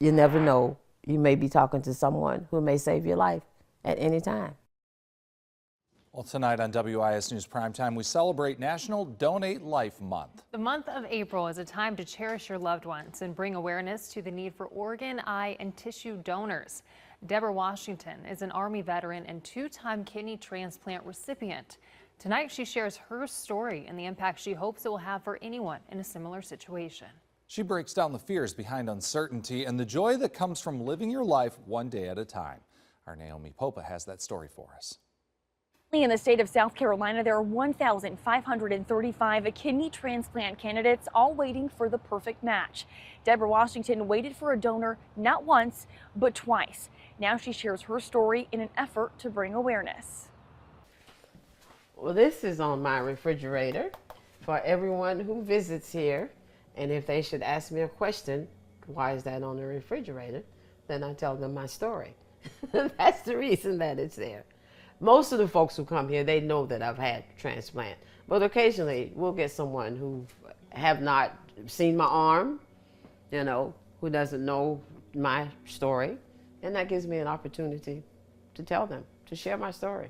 You never know. You may be talking to someone who may save your life at any time. Well, tonight on WIS News Primetime, we celebrate National Donate Life Month. The month of April is a time to cherish your loved ones and bring awareness to the need for organ, eye, and tissue donors. Deborah Washington is an Army veteran and two-time kidney transplant recipient. Tonight, she shares her story and the impact she hopes it will have for anyone in a similar situation. She breaks down the fears behind uncertainty and the joy that comes from living your life one day at a time. Our Naomi Popa has that story for us. In the state of South Carolina, there are 1,535 kidney transplant candidates, all waiting for the perfect match. Deborah Washington waited for a donor not once, but twice. Now she shares her story in an effort to bring awareness. Well, this is on my refrigerator for everyone who visits here. And if they should ask me a question, why is that on the refrigerator? Then I tell them my story. That's the reason that it's there. Most of the folks who come here, they know that I've had transplant. But occasionally we'll get someone who have not seen my arm, you know, who doesn't know my story. And that gives me an opportunity to tell them, to share my story.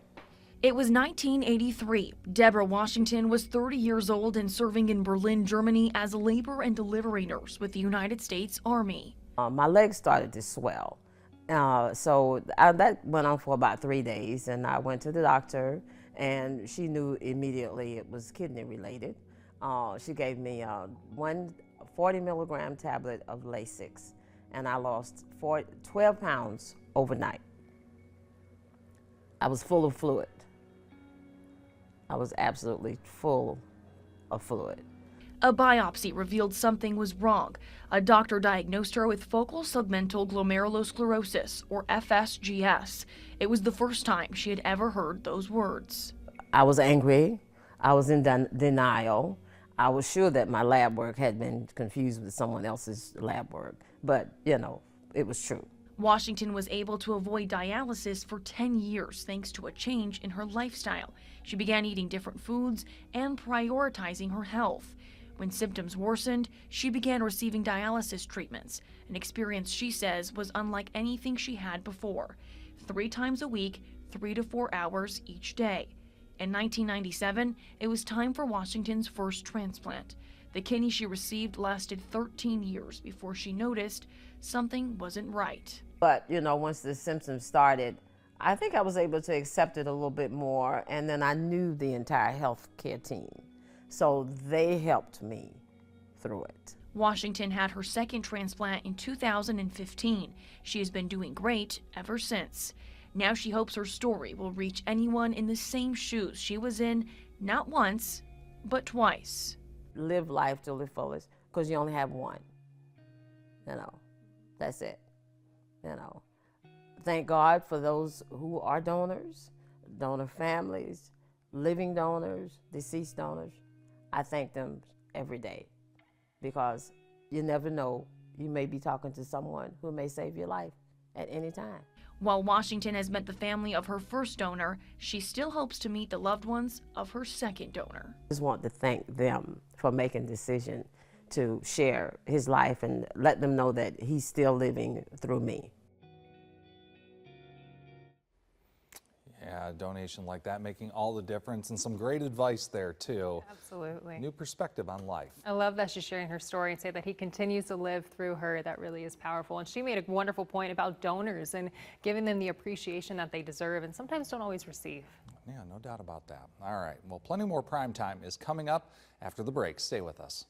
It was 1983. Deborah Washington was 30 years old and serving in Berlin, Germany as a labor and delivery nurse with the United States Army. My legs started to swell. That went on for about 3 days, and I went to the doctor, and she knew immediately it was kidney related. She gave me one 40-milligram tablet of Lasix, and I lost 12 pounds overnight. I was full of fluid. I was absolutely full of fluid. A biopsy revealed something was wrong. A doctor diagnosed her with focal segmental glomerulosclerosis, or FSGS. It was the first time she had ever heard those words. I was angry. I was in denial. I was sure that my lab work had been confused with someone else's lab work, but, you know, it was true. Washington was able to avoid dialysis for 10 years thanks to a change in her lifestyle. She began eating different foods and prioritizing her health. When symptoms worsened, she began receiving dialysis treatments, an experience she says was unlike anything she had before. 3 times a week, 3 to 4 hours each day. In 1997, it was time for Washington's first transplant. The kidney she received lasted 13 years before she noticed something wasn't right. But, you know, once the symptoms started, I think I was able to accept it a little bit more, and then I knew the entire healthcare team. So they helped me through it. Washington had her second transplant in 2015. She has been doing great ever since. Now she hopes her story will reach anyone in the same shoes she was in, not once, but twice. Live life to the fullest, because you only have one. You know, that's it. You know, thank God for those who are donors, donor families, living donors, deceased donors. I thank them every day, because you never know. You may be talking to someone who may save your life at any time. While Washington has met the family of her first donor, she still hopes to meet the loved ones of her second donor. I just want to thank them for making the decision to share his life and let them know that he's still living through me. Yeah, a donation like that making all the difference, and some great advice there too. Absolutely. New perspective on life. I love that she's sharing her story and say that he continues to live through her. That really is powerful. And she made a wonderful point about donors and giving them the appreciation that they deserve and sometimes don't always receive. Yeah, no doubt about that. All right, well, plenty more prime time is coming up after the break. Stay with us.